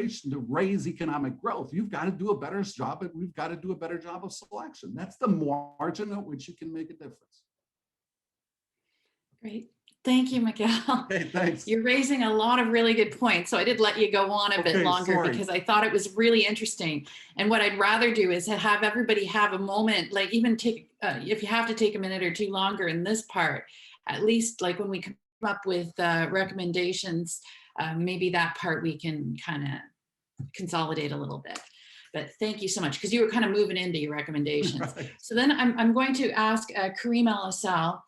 to raise economic growth, you've got to do a better job, and we've got to do a better job of selection. That's the margin at which you can make a difference. Great. Thank you, Miguel. Okay, thanks. You're raising a lot of really good points. So I did let you go on a bit longer sorry. because I thought it was really interesting. And what I'd rather do is have everybody have a moment, like even take, if you have to take a minute or two longer in this part, at least like when we come up with recommendations, maybe that part we can kind of consolidate a little bit. But thank you so much, because you were kind of moving into your recommendations. Right. So then I'm going to ask Kareem El-Assal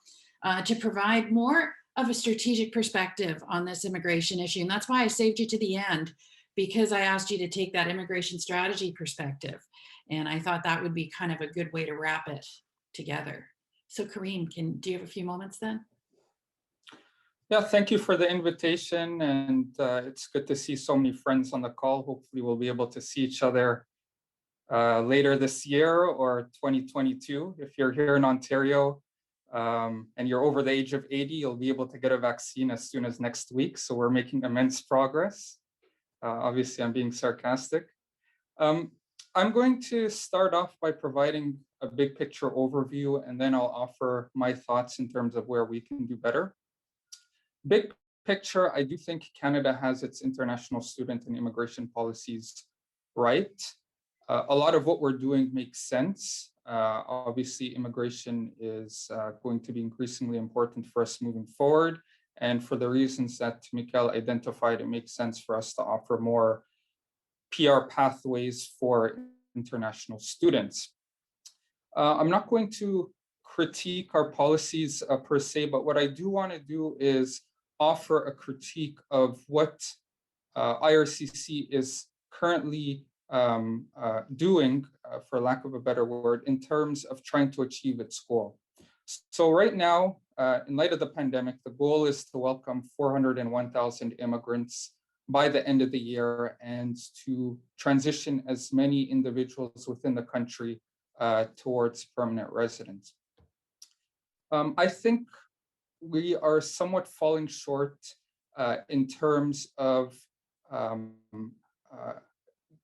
to provide more of a strategic perspective on this immigration issue. And that's why I saved you to the end, because I asked you to take that immigration strategy perspective. And I thought that would be kind of a good way to wrap it together. So Kareem, do you have a few moments then? Yeah, thank you for the invitation. And it's good to see so many friends on the call. Hopefully we'll be able to see each other later this year or 2022. If you're here in Ontario, and you're over the age of 80, you'll be able to get a vaccine as soon as next week. So we're making immense progress. Obviously, I'm being sarcastic. I'm going to start off by providing a big picture overview, and then I'll offer my thoughts in terms of where we can do better. Big picture, I do think Canada has its international student and immigration policies right. A lot of what we're doing makes sense. Obviously, immigration is going to be increasingly important for us moving forward. And for the reasons that Miguel identified, it makes sense for us to offer more PR pathways for international students. I'm not going to critique our policies per se, but what I do want to do is offer a critique of what IRCC is currently doing, for lack of a better word, in terms of trying to achieve its goal. So right now, in light of the pandemic, the goal is to welcome 401,000 immigrants by the end of the year and to transition as many individuals within the country towards permanent residence. I think we are somewhat falling short in terms of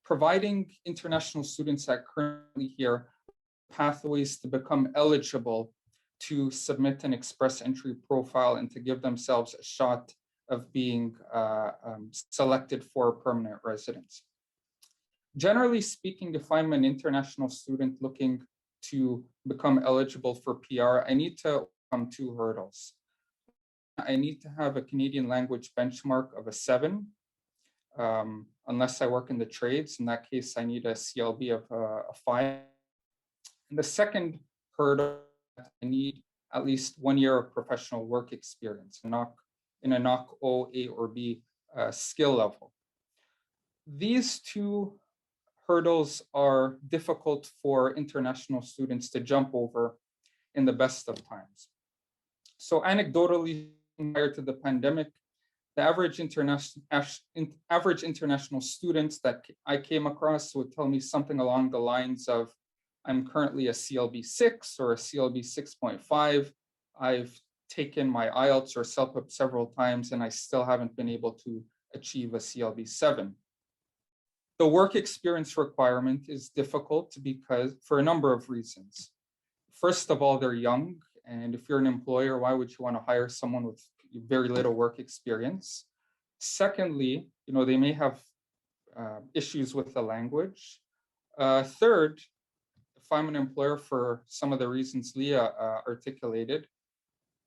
providing international students that currently here pathways to become eligible to submit an express entry profile and to give themselves a shot of being selected for permanent residence. Generally speaking, if I'm an international student looking to become eligible for PR, I need to overcome two hurdles. I need to have a Canadian language benchmark of a 7. Unless I work in the trades. In that case, I need a CLB of a 5. And the second hurdle, I need at least 1 year of professional work experience in a NOC O, A, or B skill level. These two hurdles are difficult for international students to jump over in the best of times. So anecdotally, prior to the pandemic, the average international students that I came across would tell me something along the lines of, I'm currently a CLB 6 or a CLB 6.5. I've taken my IELTS or CELPIP several times, and I still haven't been able to achieve a CLB 7. The work experience requirement is difficult because for a number of reasons. First of all, they're young. And if you're an employer, why would you want to hire someone with very little work experience? Secondly, they may have issues with the language. Third, if I'm an employer, for some of the reasons Leah articulated,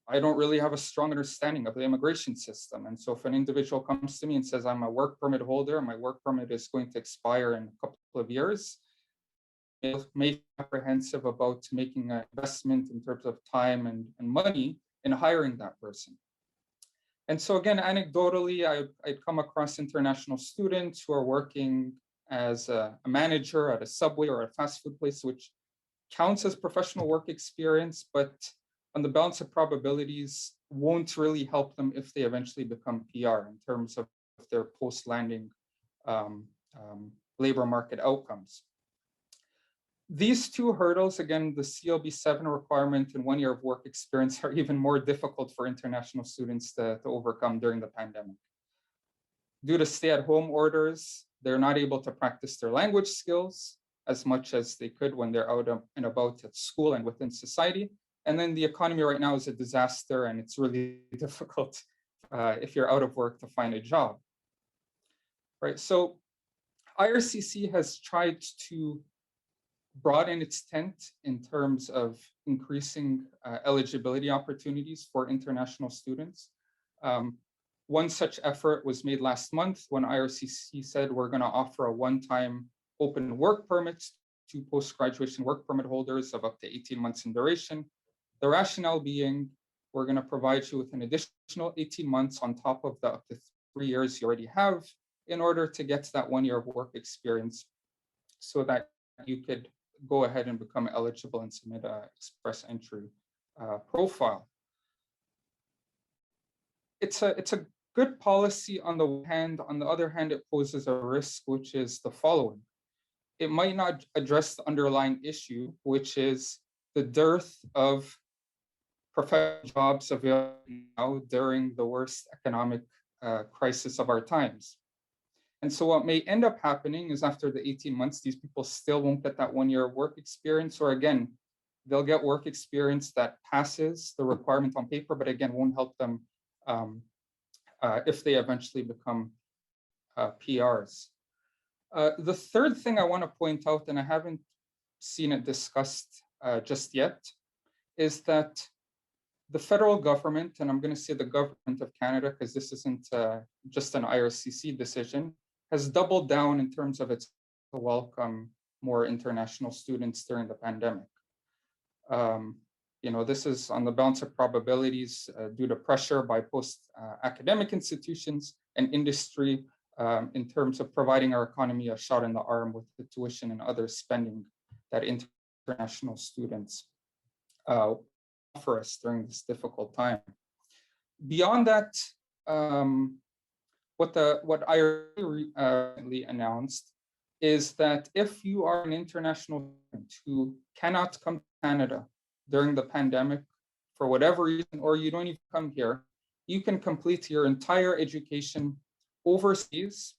I don't really have a strong understanding of the immigration system. And so if an individual comes to me and says, I'm a work permit holder, and my work permit is going to expire in a couple of years, it may be apprehensive about making an investment in terms of time and money in hiring that person. And so again, anecdotally, I'd come across international students who are working as a manager at a Subway or a fast food place, which counts as professional work experience, but on the balance of probabilities won't really help them if they eventually become PR in terms of their post-landing labor market outcomes. These two hurdles, again, the CLB 7 requirement and 1 year of work experience, are even more difficult for international students to overcome during the pandemic. Due to stay-at-home orders, they're not able to practice their language skills as much as they could when they're out and about at school and within society. And then the economy right now is a disaster, and it's really difficult if you're out of work to find a job. Right, so IRCC has tried to broaden its tent in terms of increasing eligibility opportunities for international students. One such effort was made last month when IRCC said we're going to offer a one-time open work permit to post-graduation work permit holders of up to 18 months in duration. The rationale being we're going to provide you with an additional 18 months on top of the up to 3 years you already have in order to get to that 1 year of work experience so that you could go ahead and become eligible and submit an express entry profile. It's a good policy on the one hand. On the other hand, it poses a risk, which is the following. It might not address the underlying issue, which is the dearth of professional jobs available now during the worst economic crisis of our times. And so what may end up happening is after the 18 months, these people still won't get that 1 year of work experience, or again, they'll get work experience that passes the requirement on paper, but again, won't help them if they eventually become PRs. The third thing I want to point out, and I haven't seen it discussed just yet, is that the federal government, and I'm going to say the government of Canada, because this isn't just an IRCC decision, has doubled down in terms of its to welcome more international students during the pandemic. This is on the balance of probabilities due to pressure by post-academic institutions and industry in terms of providing our economy a shot in the arm with the tuition and other spending that international students offer us during this difficult time. Beyond that, what I recently announced is that if you are an international student who cannot come to Canada during the pandemic for whatever reason, or you don't even come here, you can complete your entire education overseas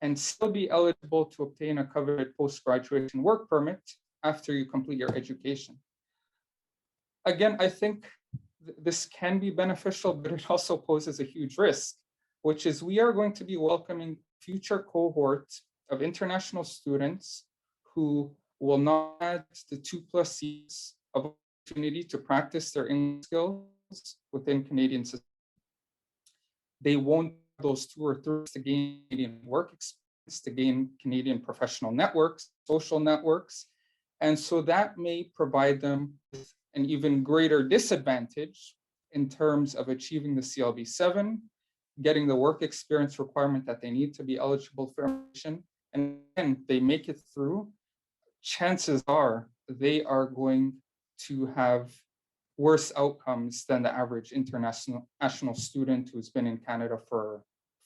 and still be eligible to obtain a coveted post-graduation work permit after you complete your education. Again, I think this can be beneficial, but it also poses a huge risk, which is we are going to be welcoming future cohorts of international students who will not have the 2+ years of opportunity to practice their English skills within Canadian society. They won't have those 2 or 3 to gain Canadian work experience, to gain Canadian professional networks, social networks. And so that may provide them with an even greater disadvantage in terms of achieving the CLB-7, getting the work experience requirement that they need to be eligible for immigration. And then they make it through, chances are they are going to have worse outcomes than the average international student who's been in Canada for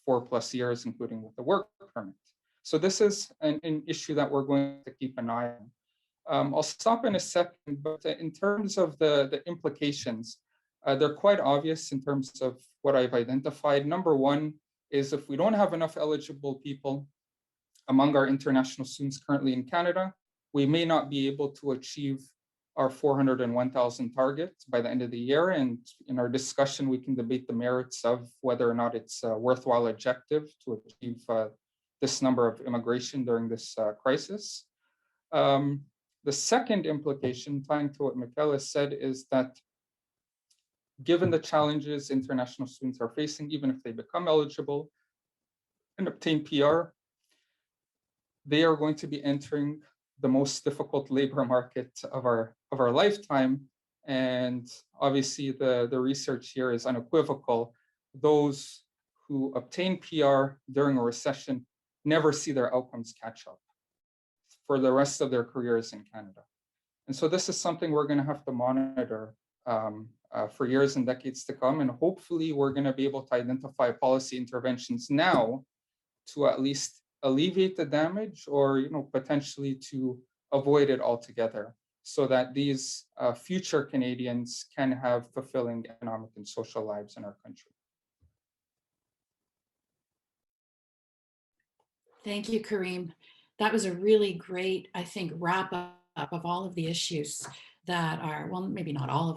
4+ years, including with the work permit. So this is an issue that we're going to keep an eye on. I'll stop in a second, but in terms of the implications, they're quite obvious in terms of what I've identified. Number one is if we don't have enough eligible people among our international students currently in Canada, we may not be able to achieve our 401,000 target by the end of the year. And in our discussion, we can debate the merits of whether or not it's a worthwhile objective to achieve this number of immigration during this crisis. The second implication, tying to what Michaela said, is that given the challenges international students are facing, even if they become eligible and obtain PR, they are going to be entering the most difficult labor market of our lifetime. And obviously the research here is unequivocal. Those who obtain PR during a recession never see their outcomes catch up for the rest of their careers in Canada. And so this is something we're going to have to monitor for years and decades to come. And hopefully we're going to be able to identify policy interventions now to at least alleviate the damage, or potentially to avoid it altogether, so that these future Canadians can have fulfilling economic and social lives in our country. Thank you, Kareem. That was a really great, I think, wrap up of all of the issues that are, well, maybe not all of